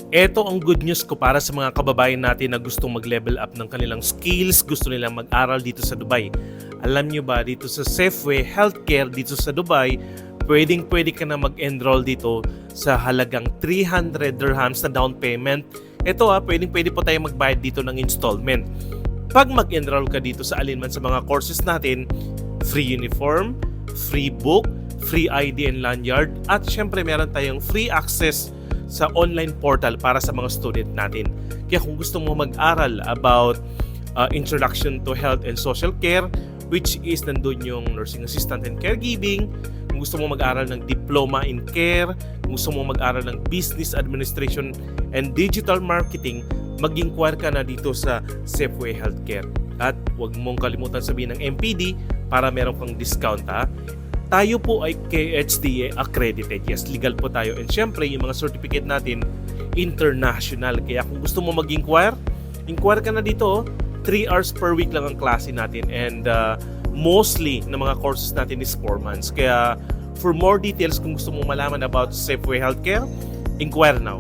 Ito ang good news ko para sa mga kababayan natin na gustong mag-level up ng kanilang skills, gusto nilang mag-aral dito sa Dubai. Alam nyo ba, dito sa Safeway Healthcare dito sa Dubai, pwede ka na mag-enroll dito sa halagang 300 dirhams na down payment. Ito pwede po tayo magbayad dito ng installment. Pag mag-enroll ka dito sa alinman sa mga courses natin, free uniform, free book, free ID and lanyard, at syempre meron tayong free access sa online portal para sa mga student natin. Kaya kung gusto mo mag-aral about introduction to health and social care, which is nandun yung nursing assistant and caregiving, kung gusto mo mag-aral ng diploma in care, kung gusto mo mag-aral ng business administration and digital marketing, mag-inquire ka na dito sa Safeway Healthcare. At huwag mong kalimutan sabihin ng MPD para meron kang discount Tayo po ay KHDA accredited. Yes, legal po tayo. And syempre, yung mga certificate natin, international. Kaya kung gusto mo mag-inquire, inquire ka na dito. 3 hours per week lang ang klase natin. And mostly na mga courses natin is 4 months. Kaya for more details, kung gusto mo malaman about Safeway Healthcare, inquire now.